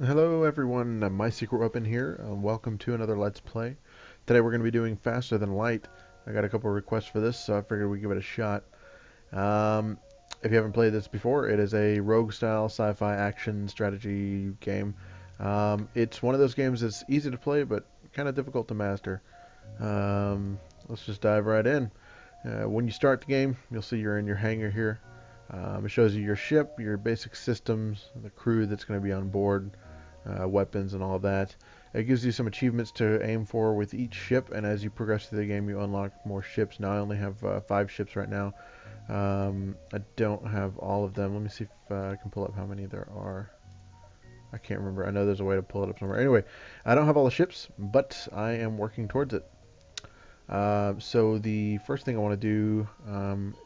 Hello everyone, My Secret Weapon here. Welcome to another Let's Play. Today we're going to be doing Faster Than Light. I got a couple of requests for this, so I figured we'd give it a shot. Um, if you haven't played this before, it is a rogue-style sci-fi action strategy game. It's one of those games that's easy to play, but kind of difficult to master. Let's just dive right in. When you start the game, you'll see you're in your hangar here. It shows you your ship, your basic systems, the crew that's going to be on board, weapons and all that. It gives you some achievements to aim for with each ship, and as you progress through the game, you unlock more ships. Now I only have 5 ships right now. I don't have all of them. Let me see if I can pull up how many there are. I can't remember. I know there's a way to pull it up somewhere. Anyway, I don't have all the ships, but I am working towards it. So the first thing I want to do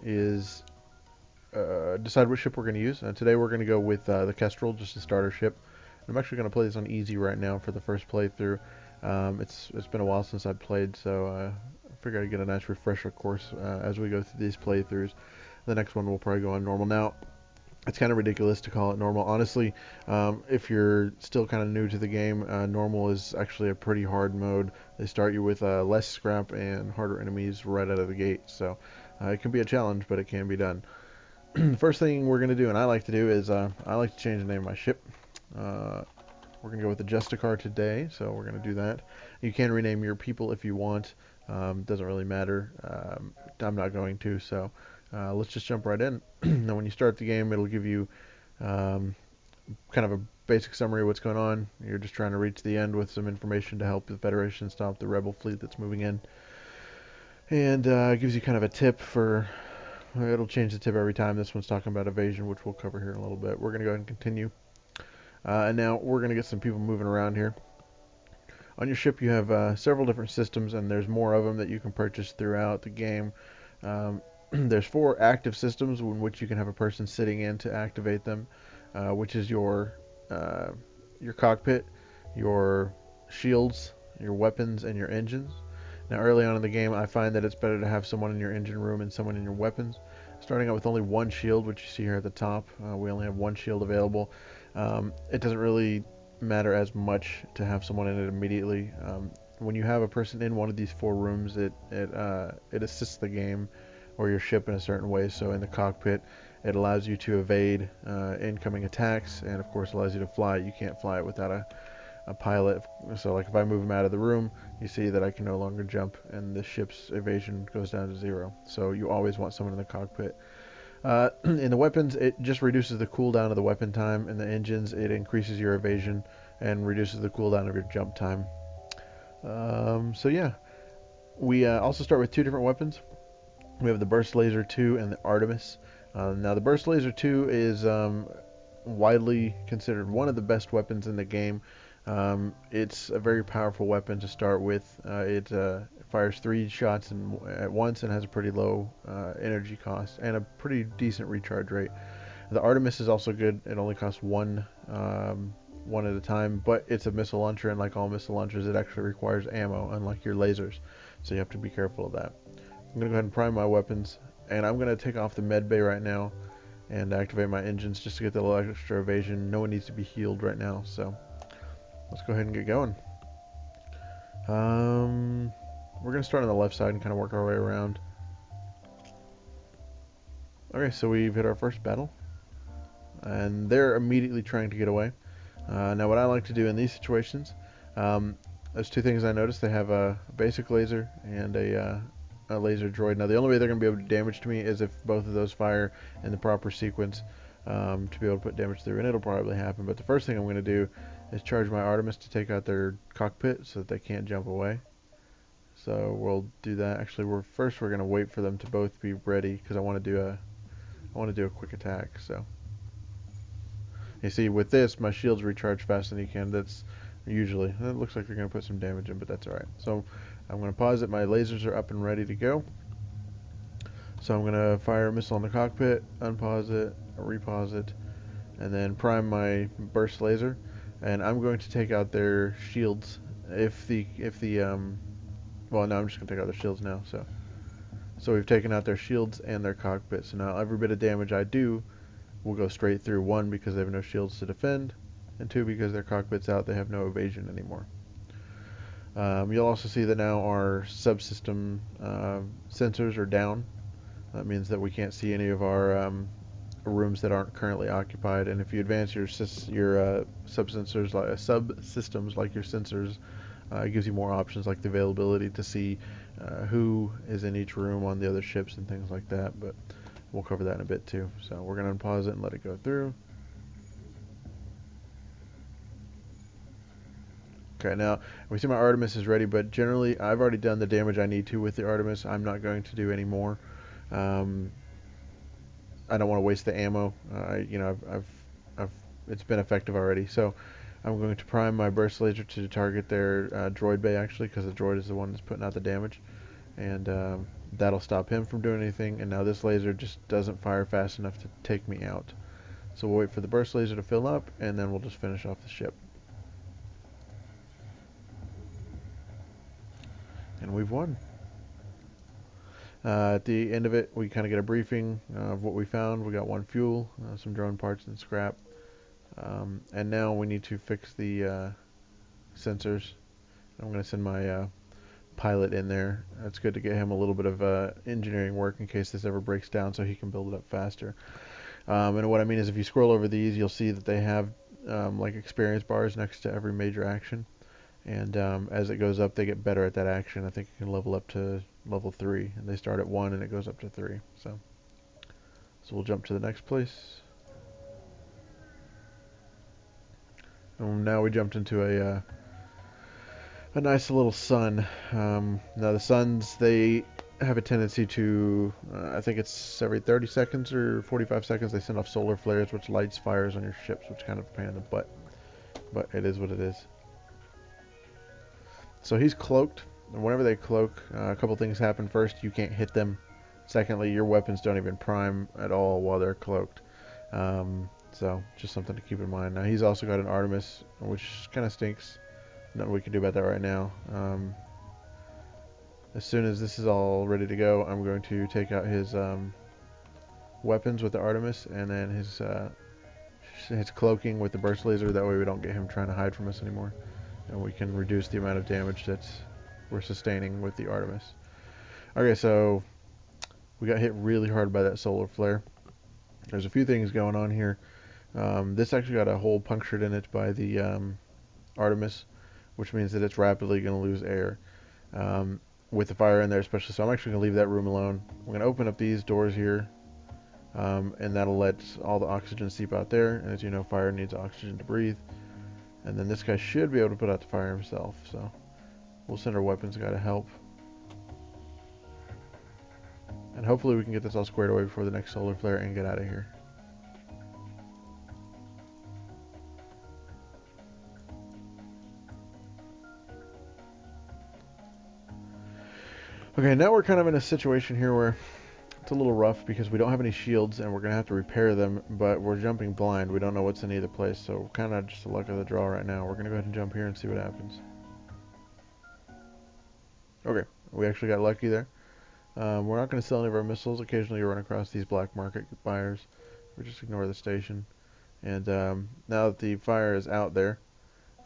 is decide which ship we're going to use. Today we're going to go with the Kestral, just a starter ship. I'm actually going to play this on easy right now for the first playthrough. It's been a while since I've played, so I figured I'd get a nice refresher course as we go through these playthroughs. The next one will probably go on normal. Now, it's kind of ridiculous to call it normal. Honestly, if you're still kind of new to the game, normal is actually a pretty hard mode. They start you with less scrap and harder enemies right out of the gate, so it can be a challenge, but it can be done. The first thing we're going to do, and I like to do, is I like to change the name of my ship. Uh, we're going to go with the Justicar today, so we're going to do that. You can rename your people if you want. Doesn't really matter. I'm not going to, so let's just jump right in. Now, when you start the game, it'll give you um, kind of a basic summary of what's going on. You're just trying to reach the end with some information to help the Federation stop the rebel fleet that's moving in. And it gives you kind of a tip for it'll change the tip every time. This one's talking about evasion, which we'll cover here in a little bit. We're going to go ahead and continue. And now we're going to get some people moving around here. On your ship, you have several different systems, and there's more of them that you can purchase throughout the game. There's 4 active systems in which you can have a person sitting in to activate them, which is your cockpit, your shields, your weapons, and your engines. Now, early on in the game, I find that it's better to have someone in your engine room and someone in your weapons. Starting out with only 1 shield, which you see here at the top, we only have 1 shield available. It doesn't really matter as much to have someone in it immediately. When you have a person in one of these 4 rooms, it assists the game or your ship in a certain way. So in the cockpit, it allows you to evade incoming attacks, and of course allows you to fly. You can't fly it without a pilot. So like if I move him out of the room, you see that I can no longer jump, and the ship's evasion goes down to 0. So you always want someone in the cockpit. In the weapons, it just reduces the cooldown of the weapon time. In the engines, it increases your evasion and reduces the cooldown of your jump time. So yeah, we also start with 2 different weapons. We have the Burst Laser 2 and the Artemis. Now the Burst Laser 2 is widely considered one of the best weapons in the game. It's a very powerful weapon to start with. It fires 3 shots at once and has a pretty low energy cost and a pretty decent recharge rate. The Artemis is also good. It only costs one at a time, but it's a missile launcher, and like all missile launchers, it actually requires ammo, unlike your lasers. So you have to be careful of that. I'm going to go ahead and prime my weapons, and I'm going to take off the med bay right now and activate my engines just to get the little extra evasion. No one needs to be healed right now, so let's go ahead and get going. We're going to start on the left side and kind of work our way around. Okay, so we've hit our first battle, and they're immediately trying to get away. Now what I like to do in these situations, there's 2 things I noticed. They have a basic laser and a laser droid. Now the only way they're going to be able to damage to me is if both of those fire in the proper sequence to be able to put damage through, and it'll probably happen. But the first thing I'm going to do is charge my Artemis to take out their cockpit so that they can't jump away. So we'll do that. Actually, we're going to wait for them to both be ready because I want to do a quick attack. So you see, with this, my shields recharge faster than you can. That's usually, it looks like they're going to put some damage in, but that's alright. So I'm going to pause it. My lasers are up and ready to go. So I'm going to fire a missile on the cockpit, unpause it, repause it, and then prime my burst laser. And I'm going to take out their shields. Well, no, I'm just going to take out their shields now. So we've taken out their shields and their cockpit. So now every bit of damage I do will go straight through. 1, because they have no shields to defend, and 2, because their cockpit's out, they have no evasion anymore. You'll also see that now our subsystem sensors are down. That means that we can't see any of our rooms that aren't currently occupied. And if you advance your subsensors, like subsystems, like your sensors, it gives you more options, like the availability to see who is in each room on the other ships and things like that. But we'll cover that in a bit too. So we're going to unpause it and let it go through. Okay, now we see my Artemis is ready, but generally I've already done the damage I need to with the Artemis. I'm not going to do any more. Um, I don't want to waste the ammo. I've it's been effective already. So I'm going to prime my burst laser to target their droid bay, actually, because the droid is the one that's putting out the damage, and that'll stop him from doing anything. And now this laser just doesn't fire fast enough to take me out. So we'll wait for the burst laser to fill up, and then we'll just finish off the ship. And we've won. At the end of it, we kind of get a briefing of what we found. We got 1 fuel, some drone parts, and scrap. And now we need to fix the sensors. I'm going to send my pilot in there. It's good to get him a little bit of engineering work in case this ever breaks down, so he can build it up faster. And what I mean is, if you scroll over these, you'll see that they have like experience bars next to every major action. And as it goes up, they get better at that action. I think you can level up to level 3, and they start at 1 and it goes up to 3. So we'll jump to the next place. And now we jumped into a nice little sun. Now the suns, they have a tendency to, I think it's every 30 seconds or 45 seconds, they send off solar flares, which lights fires on your ships, which kind of a pain in the butt. But it is what it is. So he's cloaked, and whenever they cloak, a couple things happen. First, you can't hit them. Secondly, your weapons don't even prime at all while they're cloaked. So just something to keep in mind. Now he's also got an Artemis, which kind of stinks. Nothing we can do about that right now. As soon as this is all ready to go, I'm going to take out his weapons with the Artemis, and then his cloaking with the burst laser. That way we don't get him trying to hide from us anymore, and we can reduce the amount of damage that we're sustaining with the Artemis. Okay, so we got hit really hard by that solar flare. There's a few things going on here. This actually got a hole punctured in it by the Artemis, which means that it's rapidly going to lose air with the fire in there especially. So I'm actually going to leave that room alone. We're going to open up these doors here, and that'll let all the oxygen seep out there. And as you know, fire needs oxygen to breathe. And then this guy should be able to put out the fire himself. So we'll send our weapons guy to help. And hopefully we can get this all squared away before the next solar flare and get out of here. Okay, now we're kind of in a situation here where it's a little rough because we don't have any shields and we're going to have to repair them, but we're jumping blind. We don't know what's in either place, so kind of just the luck of the draw right now. We're going to go ahead and jump here and see what happens. Okay, we actually got lucky there. We're not going to sell any of our missiles. Occasionally you run across these black market buyers. We just ignore the station. And now that the fire is out there,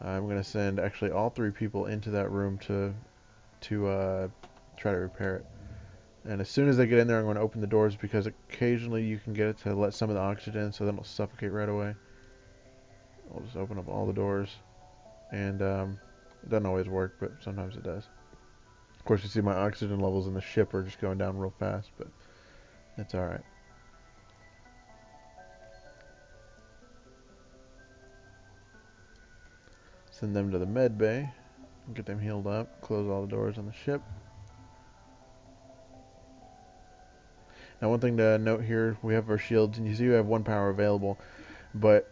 I'm going to send actually all 3 people into that room to try to repair it. And as soon as they get in there, I'm going to open the doors because occasionally you can get it to let some of the oxygen so then it'll suffocate right away. I'll just open up all the doors. And it doesn't always work, but sometimes it does. Of course, you see my oxygen levels in the ship are just going down real fast, but it's alright. Send them to the med bay. Get them healed up. Close all the doors on the ship. Now, one thing to note here, we have our shields, and you see we have 1 power available, but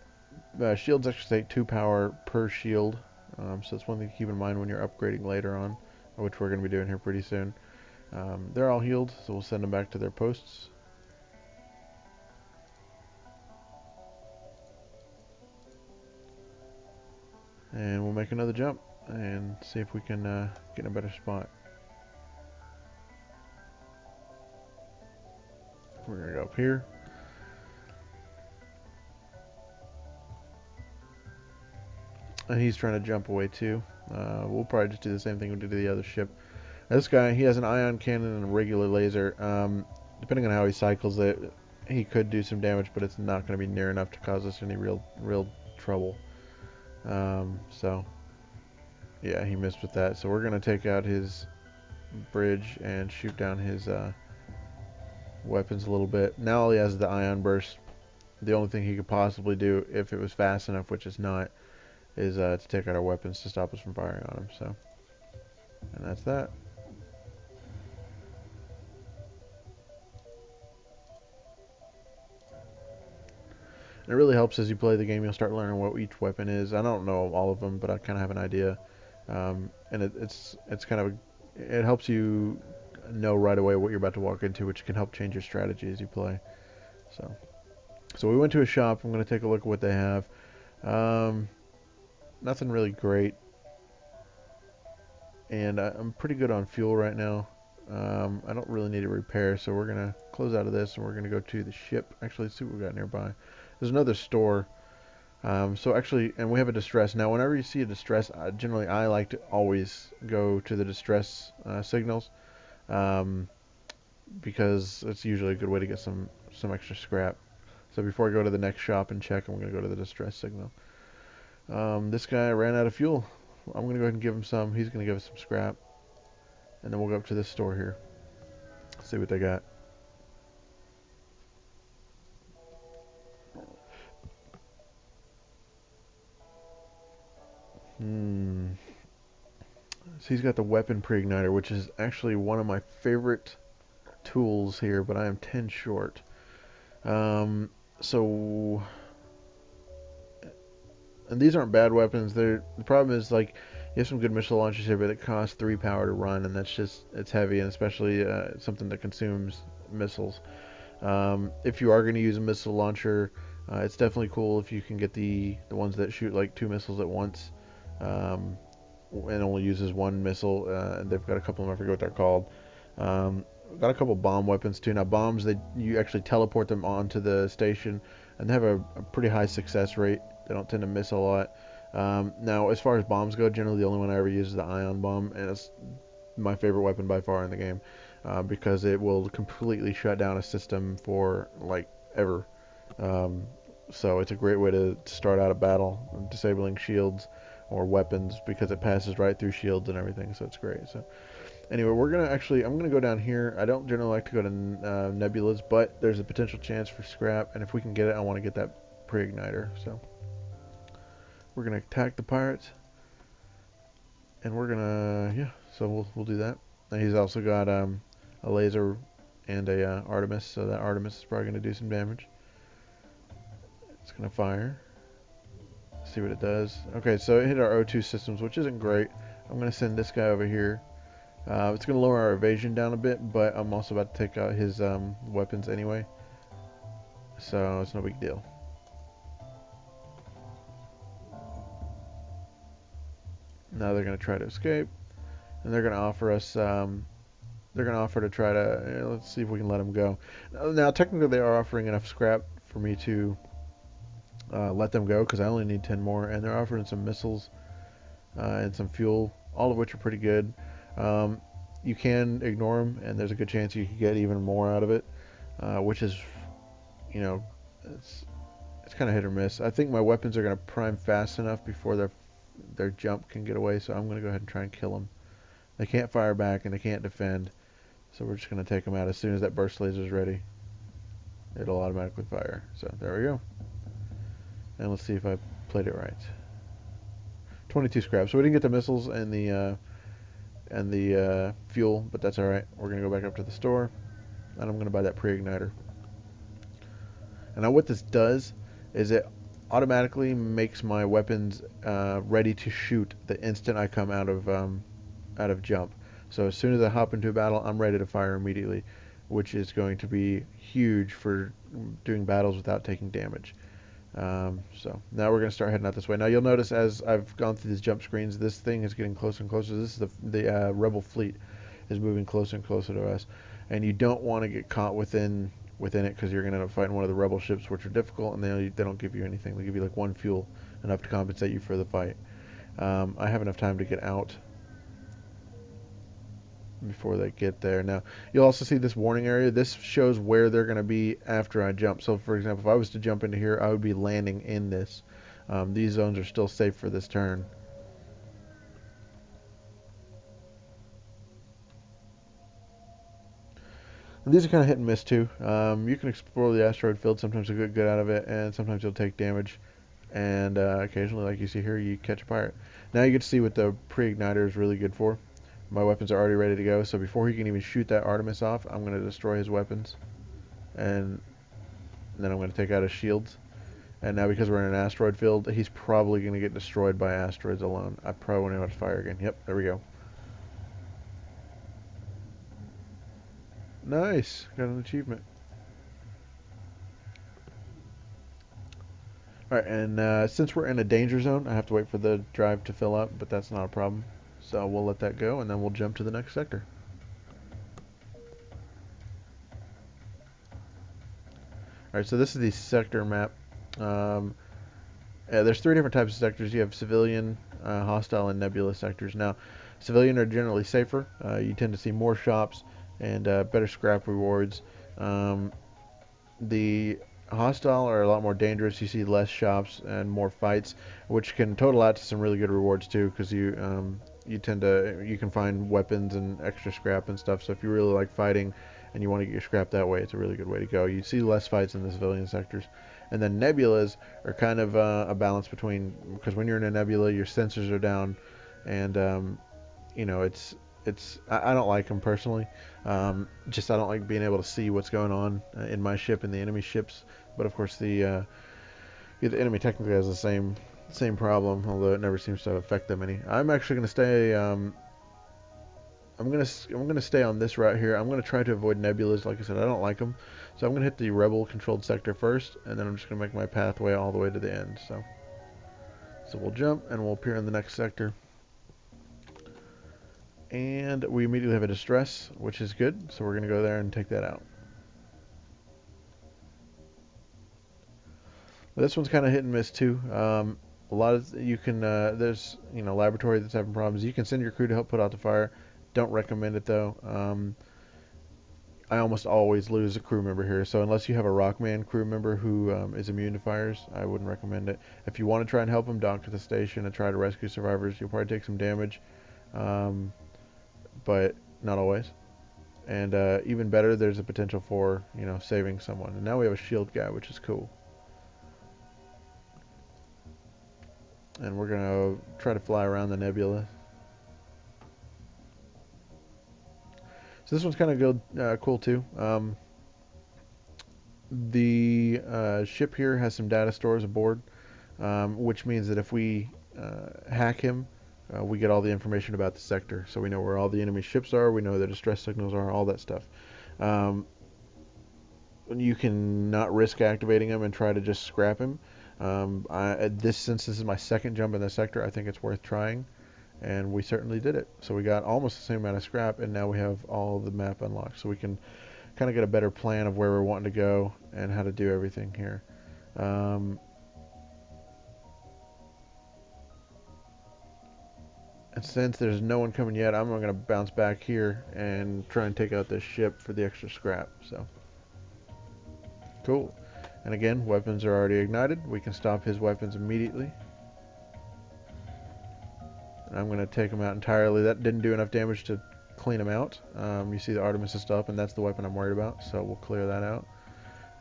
shields actually take 2 power per shield, so that's one thing to keep in mind when you're upgrading later on, which we're going to be doing here pretty soon. They're all healed, so we'll send them back to their posts. And we'll make another jump and see if we can get in a better spot. We're going to go up here. And he's trying to jump away too. We'll probably just do the same thing we did to the other ship. This guy, he has an ion cannon and a regular laser. Depending on how he cycles it, he could do some damage, but it's not going to be near enough to cause us any real trouble. So, yeah, he missed with that. So we're going to take out his bridge and shoot down his weapons a little bit. Now all he has is the ion burst. The only thing he could possibly do, if it was fast enough, which it's not, is to take out our weapons to stop us from firing on him. So, and that's that. And it really helps as you play the game. You'll start learning what each weapon is. I don't know all of them, but I kind of have an idea. And it's kind of it helps you know right away what you're about to walk into, which can help change your strategy as you play. So we went to a shop. I'm going to take a look at what they have. Nothing really great, and I'm pretty good on fuel right now. I don't really need a repair, so we're going to close out of this, and we're going to go to the ship. Actually, let's see what we got nearby. There's another store. So actually, and we have a distress. Now, whenever you see a distress, generally I like to always go to the distress signals, because it's usually a good way to get some extra scrap. So before I go to the next shop and check, I'm going to go to the distress signal. This guy ran out of fuel. I'm going to go ahead and give him some. He's going to give us some scrap. And then we'll go up to this store here. See what they got. So he's got the weapon pre-igniter, which is actually one of my favorite tools here, but I am 10 short. So, and these aren't bad weapons. The problem is, like, you have some good missile launchers here, but it costs 3 power to run, and that's just, it's heavy, and especially something that consumes missiles. If you are going to use a missile launcher, it's definitely cool if you can get the ones that shoot like 2 missiles at once, and only uses 1 missile. And they've got a couple of them, I forget what they're called. Got a couple bomb weapons too. Now bombs, you actually teleport them onto the station, and they have a pretty high success rate. They don't tend to miss a lot. Now, as far as bombs go, generally the only one I ever use is the ion bomb, and it's my favorite weapon by far in the game, because it will completely shut down a system for like ever. So it's a great way to start out a battle, disabling shields or weapons, because it passes right through shields and everything. So it's great. So anyway, I'm gonna go down here. I don't generally like to go to nebulas, but there's a potential chance for scrap, and if we can get it, I want to get that pre-igniter. So we're gonna attack the pirates, and we're gonna, yeah. So we'll do that. And he's also got a laser and a Artemis, so that Artemis is probably gonna do some damage. It's gonna fire. See what it does. Okay, so it hit our O2 systems, which isn't great. I'm gonna send this guy over here. It's going to lower our evasion down a bit, but I'm also about to take out his weapons anyway, so it's no big deal. Now they're going to try to escape, and they're going to offer us, they're going to offer to try to, let's see if we can let them go. Now technically they are offering enough scrap for me to let them go, because I only need 10 more, and they're offering some missiles and some fuel, all of which are pretty good. You can ignore them, and there's a good chance you could get even more out of it, which is, it's kind of hit or miss. I think my weapons are going to prime fast enough before their jump can get away, so I'm going to go ahead and try and kill them. They can't fire back, and they can't defend, so we're just going to take them out. As soon as that burst laser is ready, it'll automatically fire. So there we go. And let's see if I played it right. 22 scrap. So we didn't get the missiles and the fuel, but that's alright. We're going to go back up to the store, and I'm going to buy that pre-igniter. And now what this does is it automatically makes my weapons ready to shoot the instant I come out of jump. So as soon as I hop into a battle, I'm ready to fire immediately, which is going to be huge for doing battles without taking damage. So now we're going to start heading out this way. Now you'll notice as I've gone through these jump screens, this thing is getting closer and closer. This is the rebel fleet is moving closer and closer to us, and you don't want to get caught within it, because you're going to end up fighting one of the rebel ships, which are difficult, and they don't give you anything. They give you like 1 fuel, enough to compensate you for the fight. I have enough time to get out before they get there. Now, you'll also see this warning area. This shows where they're going to be after I jump. So, for example, if I was to jump into here, I would be landing in this. These zones are still safe for this turn. And these are kind of hit and miss too. You can explore the asteroid field. Sometimes you'll get good out of it, and sometimes you'll take damage. And occasionally, like you see here, you catch a pirate. Now you get to see what the pre-igniter is really good for. My weapons are already ready to go, so before he can even shoot that Artemis off, I'm going to destroy his weapons. And then I'm going to take out his shields. And now because we're in an asteroid field, he's probably going to get destroyed by asteroids alone. I probably won't even have to fire again. Yep, there we go. Nice, got an achievement. Alright, and since we're in a danger zone, I have to wait for the drive to fill up, but that's not a problem. So we'll let that go, and then we'll jump to the next sector. Alright, so this is the sector map. There's three different types of sectors. You have civilian, hostile, and nebula sectors. Now, civilian are generally safer. You tend to see more shops and better scrap rewards. The hostile are a lot more dangerous. You see less shops and more fights, which can total out to some really good rewards too, because you can find weapons and extra scrap and stuff. So if you really like fighting and you want to get your scrap that way, it's a really good way to go. You see less fights in the civilian sectors. And then nebulas are kind of a balance between, because when you're in a nebula, your sensors are down, and you know I don't like them personally. Just I don't like being able to see what's going on in my ship and the enemy ships. But of course the enemy technically has the same problem, although it never seems to affect them any. I'm actually going to stay. I'm gonna stay on this route here. I'm gonna try to avoid nebulas. Like I said, I don't like them, so I'm gonna hit the rebel-controlled sector first, and then I'm just gonna make my pathway all the way to the end. So we'll jump, and we'll appear in the next sector. And we immediately have a distress, which is good. So we're gonna go there and take that out. This one's kind of hit and miss too. A lot of you can there's laboratory that's having problems. You can send your crew to help put out the fire. Don't recommend it though. I almost always lose a crew member here, so unless you have a Rockman crew member who is immune to fires, I wouldn't recommend it. If you want to try and help them, dock to the station and try to rescue survivors. You'll probably take some damage, but not always. And even better, there's a potential for saving someone. And now we have a shield guy, which is cool. And we're gonna try to fly around the nebula. So this one's kind of good, cool too. The ship here has some data stores aboard, which means that if we hack him, we get all the information about the sector. So we know where all the enemy ships are, we know where the distress signals are, all that stuff. You can not risk activating him and try to just scrap him. Since this is my second jump in the sector, I think it's worth trying. And we certainly did it. So we got almost the same amount of scrap, and now we have all the map unlocked. So we can kind of get a better plan of where we're wanting to go and how to do everything here. And since there's no one coming yet, I'm going to bounce back here and try and take out this ship for the extra scrap. So cool. And again, weapons are already ignited. We can stop his weapons immediately. I'm going to take him out entirely. That didn't do enough damage to clean him out. You see the Artemis is still up, and that's the weapon I'm worried about, so we'll clear that out.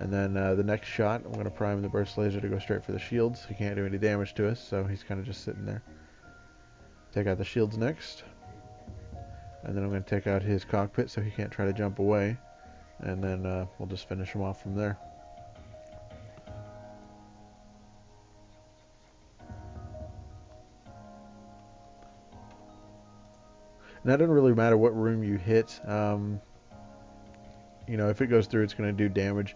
And then the next shot, I'm going to prime the burst laser to go straight for the shields. He can't do any damage to us, so he's kind of just sitting there. Take out the shields next. And then I'm going to take out his cockpit so he can't try to jump away. And then we'll just finish him off from there. Now, it doesn't really matter what room you hit. If it goes through, it's going to do damage.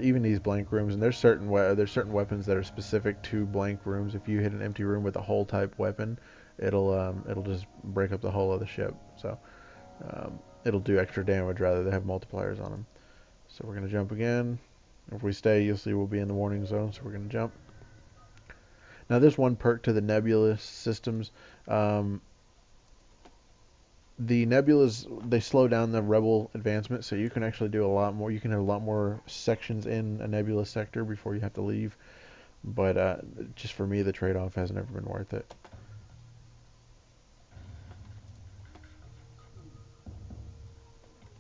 Even these blank rooms, and there's certain weapons that are specific to blank rooms. If you hit an empty room with a hull type weapon, it'll just break up the hull of the ship. So it'll do extra damage rather than have multipliers on them. So we're going to jump again. If we stay, you'll see we'll be in the warning zone. So we're going to jump. Now, there's one perk to the nebulous systems. Um, the nebulas, they slow down the rebel advancement, so you can actually do a lot more. You can have a lot more sections in a nebula sector before you have to leave. But just for me, the trade-off hasn't ever been worth it.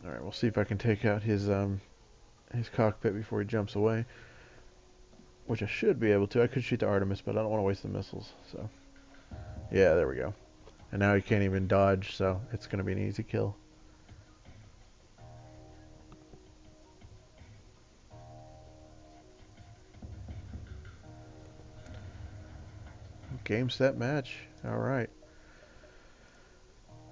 All right, we'll see if I can take out his cockpit before he jumps away, which I should be able to. I could shoot the Artemis, but I don't want to waste the missiles. So yeah, there we go. And now he can't even dodge, so it's going to be an easy kill. Game, set, match. All right.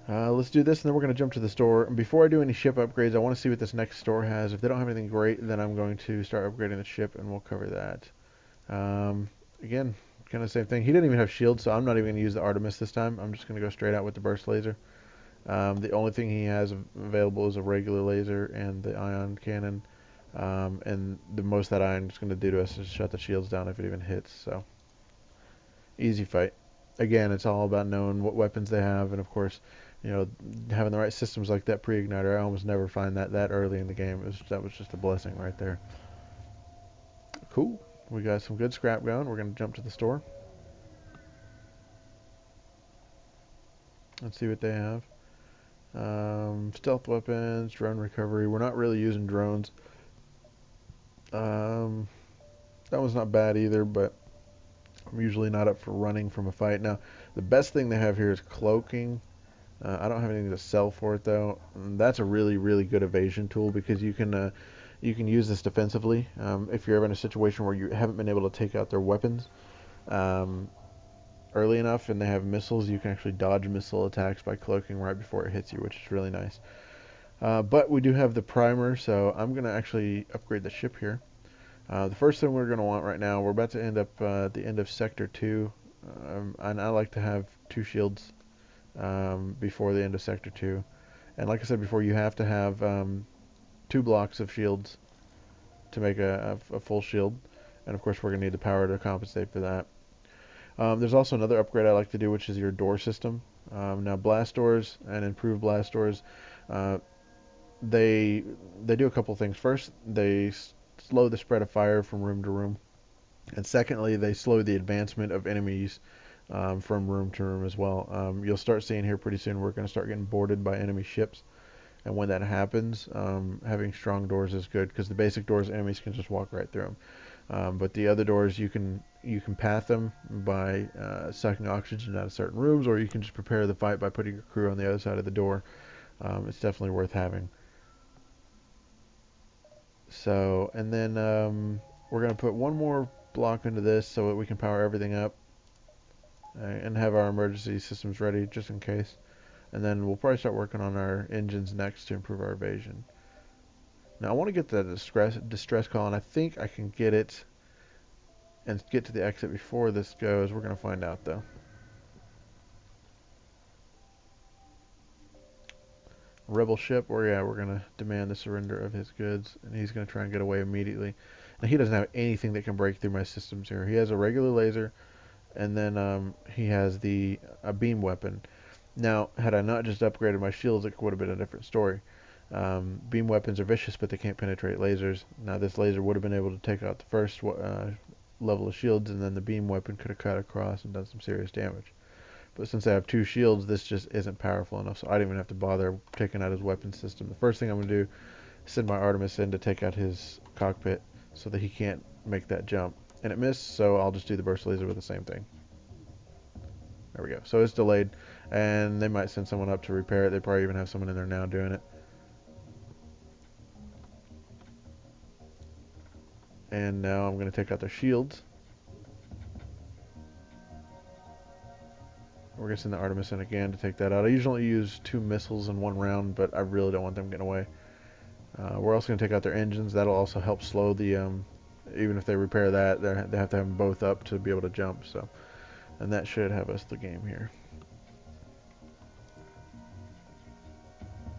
Let's do this, and then we're going to jump to the store. And before I do any ship upgrades, I want to see what this next store has. If they don't have anything great, then I'm going to start upgrading the ship, and we'll cover that. Again, kind of the same thing. He didn't even have shields, so I'm not even going to use the Artemis this time. I'm just going to go straight out with the burst laser. The only thing he has available is a regular laser and the ion cannon. And the most that ion is going to do to us is shut the shields down if it even hits. So easy fight. Again, it's all about knowing what weapons they have, and of course, having the right systems like that pre-igniter. I almost never find that early in the game. That was just a blessing right there. Cool. We got some good scrap going. We're going to jump to the store. Let's see what they have. Stealth weapons, drone recovery. We're not really using drones. That one's not bad either, but I'm usually not up for running from a fight. Now, the best thing they have here is cloaking. I don't have anything to sell for it though. And that's a really, really good evasion tool because you can use this defensively. If you're ever in a situation where you haven't been able to take out their weapons early enough and they have missiles, you can actually dodge missile attacks by cloaking right before it hits you, which is really nice. But we do have the primer, so I'm going to actually upgrade the ship here. The first thing we're going to want right now, we're about to end up at the end of Sector 2, and I like to have 2 shields before the end of Sector 2. And like I said before, you have to have 2 blocks of shields to make a full shield. And of course, we're going to need the power to compensate for that. There's also another upgrade I like to do, which is your door system. Now, blast doors and improved blast doors, they do a couple things. First, they slow the spread of fire from room to room, and secondly, they slow the advancement of enemies from room to room as well. You'll start seeing here pretty soon we're going to start getting boarded by enemy ships, and when that happens, having strong doors is good because the basic doors enemies can just walk right through them. But the other doors you can path them by sucking oxygen out of certain rooms, or you can just prepare the fight by putting your crew on the other side of the door. It's definitely worth having. So, and then we're going to put one more block into this so that we can power everything up and have our emergency systems ready just in case. And then we'll probably start working on our engines next to improve our evasion. Now I want to get the distress call, and I think I can get it and get to the exit before this goes. We're going to find out though. Rebel ship, or yeah, we're going to demand the surrender of his goods, and he's going to try and get away immediately. Now he doesn't have anything that can break through my systems here. He has a regular laser, and then he has a beam weapon. Now, had I not just upgraded my shields, it would have been a different story. Beam weapons are vicious, but they can't penetrate lasers. Now, this laser would have been able to take out the first level of shields, and then the beam weapon could have cut across and done some serious damage. But since I have 2 shields, this just isn't powerful enough, so I didn't even have to bother taking out his weapon system. The first thing I'm going to do is send my Artemis in to take out his cockpit so that he can't make that jump. And it missed, so I'll just do the burst laser with the same thing. There we go. So it's delayed, and they might send someone up to repair it. They probably even have someone in there now doing it. And now I'm going to take out their shields. We're going to send the Artemis in again to take that out. I usually use 2 missiles in 1 round, but I really don't want them getting away. We're also going to take out their engines. That'll also help slow the, even if they repair that, they have to have them both up to be able to jump. So, and that should have us the game here.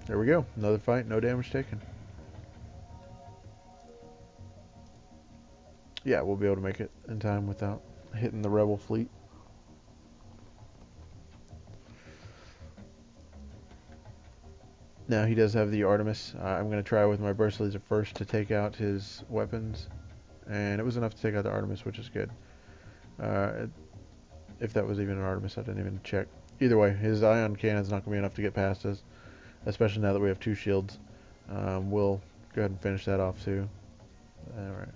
There we go. Another fight, no damage taken. Yeah, we'll be able to make it in time without hitting the rebel fleet. Now he does have the Artemis. I'm going to try with my burst laser first to take out his weapons. And it was enough to take out the Artemis, which is good. If that was even an Artemis, I didn't even check. Either way, his ion cannon's not going to be enough to get past us, especially now that we have 2 shields. We'll go ahead and finish that off too. Alright.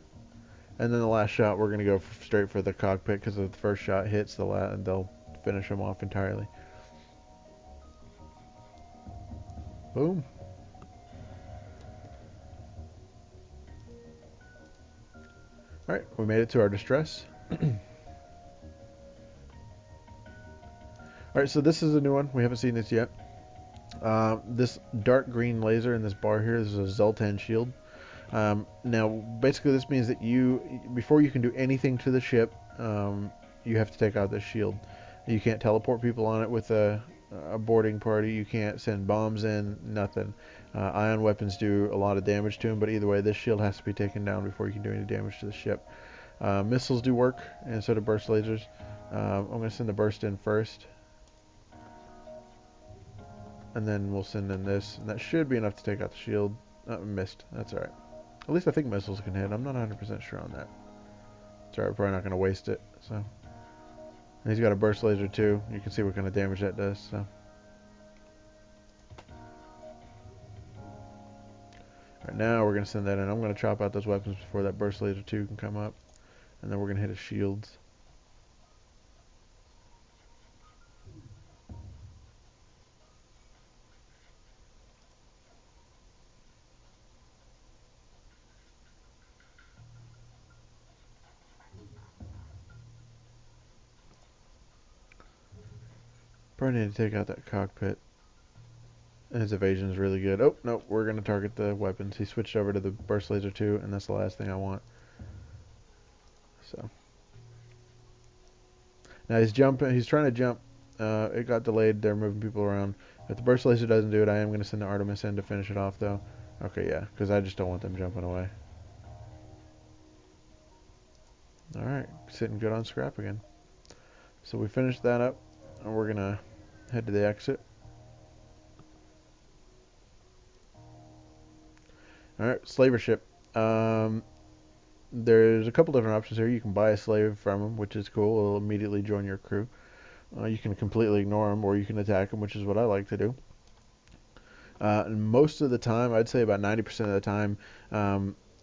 And then the last shot, we're going to go straight for the cockpit, because if the first shot hits the and they'll finish him off entirely. Boom. Alright, we made it to our distress. Alright, so this is a new one. We haven't seen this yet. This dark green laser in this bar here is a Zoltan shield. Now, basically this means that before you can do anything to the ship, you have to take out this shield. You can't teleport people on it with a boarding party. You can't send bombs in, nothing. Ion weapons do a lot of damage to them, but either way, this shield has to be taken down before you can do any damage to the ship. Missiles do work, and so do burst lasers. I'm going to send the burst in first. And then we'll send in this, and that should be enough to take out the shield. Missed. That's alright. At least I think missiles can hit. I'm not 100% sure on that. It's alright, we're probably not going to waste it. So, and he's got a burst laser too. You can see what kind of damage that does. So, alright, now we're going to send that in. I'm going to chop out those weapons before that burst laser 2 can come up. And then we're going to hit his shields. Probably need to take out that cockpit. And his evasion is really good. Oh, no, we're going to target the weapons. He switched over to the burst laser 2, and that's the last thing I want. So, now he's jumping. He's trying to jump. It got delayed. They're moving people around. If the burst laser doesn't do it, I am going to send the Artemis in to finish it off, though. Okay, yeah, because I just don't want them jumping away. Alright, sitting good on scrap again. So we finished that up, and we're going to head to the exit. Alright, slaver ship. There's a couple different options here. You can buy a slave from them, which is cool. It'll immediately join your crew. You can completely ignore them, or you can attack them, which is what I like to do. And most of the time, I'd say about 90% of the time,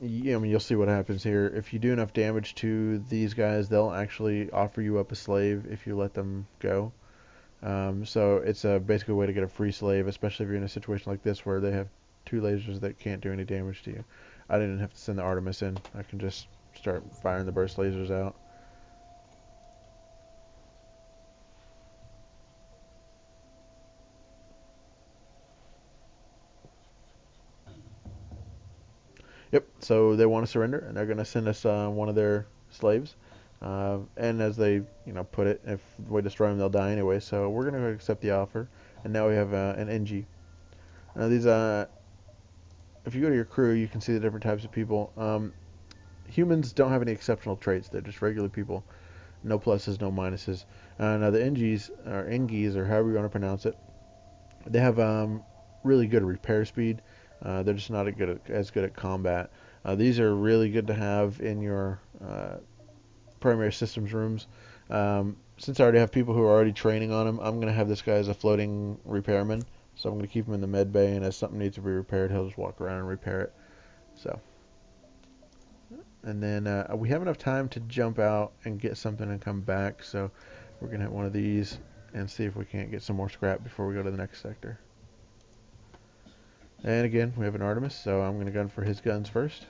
you'll see what happens here. If you do enough damage to these guys, they'll actually offer you up a slave if you let them go. So it's basically a way to get a free slave, especially if you're in a situation like this where they have 2 lasers that can't do any damage to you. I didn't have to send the Artemis in. I can just start firing the burst lasers out. Yep, so they want to surrender, and they're going to send us one of their slaves. And as they, put it, if we destroy them, they'll die anyway. So we're going to accept the offer. And now we have an NG. Now these, if you go to your crew, you can see the different types of people. Humans don't have any exceptional traits. They're just regular people. No pluses, no minuses. Now the NGs, or NGs, or however you want to pronounce it, they have really good repair speed. They're just not as good at combat. These are really good to have in your primary systems rooms. Since I already have people who are already training on them, I'm going to have this guy as a floating repairman. So I'm going to keep him in the med bay, and as something needs to be repaired, he'll just walk around and repair it. So, and then we have enough time to jump out and get something and come back. So we're going to hit one of these and see if we can't get some more scrap before we go to the next sector. And again, we have an Artemis, so I'm going to gun for his guns first.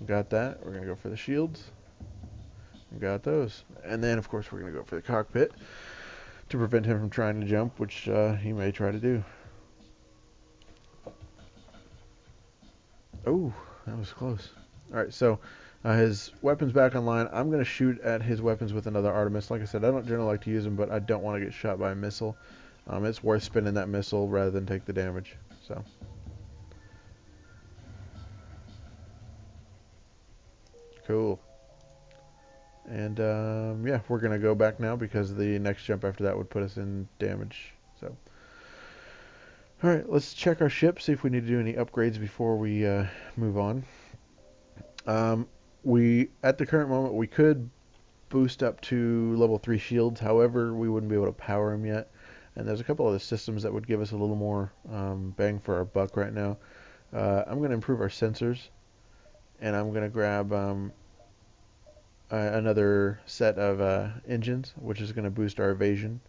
Got that. We're going to go for the shields. Got those. And then, of course, we're going to go for the cockpit to prevent him from trying to jump, which he may try to do. Oh, that was close. Alright, so his weapon's back online. I'm going to shoot at his weapons with another Artemis. Like I said, I don't generally like to use them, but I don't want to get shot by a missile. It's worth spinning that missile rather than take the damage. So, cool. And yeah, we're going to go back now because the next jump after that would put us in damage. So, all right, let's check our ship, see if we need to do any upgrades before we move on. Um, at the current moment, we could boost up to level 3 shields. However, we wouldn't be able to power them yet. And there's a couple other systems that would give us a little more bang for our buck right now. I'm going to improve our sensors, and I'm going to grab another set of engines, which is going to boost our evasion.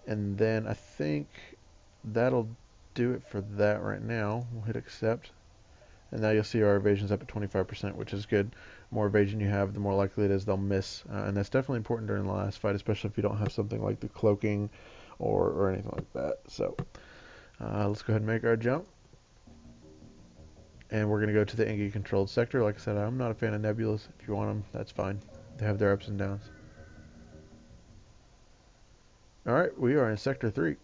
And then I think that'll do it for that right now. We'll hit accept. And now you'll see our evasion's up at 25%, which is good. The more evasion you have, the more likely it is they'll miss. And that's definitely important during the last fight, especially if you don't have something like the cloaking or anything like that. So let's go ahead and make our jump. And we're going to go to the Engi controlled sector. Like I said, I'm not a fan of nebulas. If you want them, that's fine. They have their ups and downs. Alright, we are in Sector 3.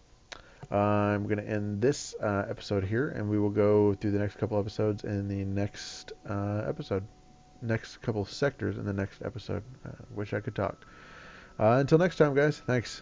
I'm going to end this episode here, and we will go through the next couple episodes in the next episode. Next couple sectors in the next episode. Wish I could talk. Until next time, guys. Thanks.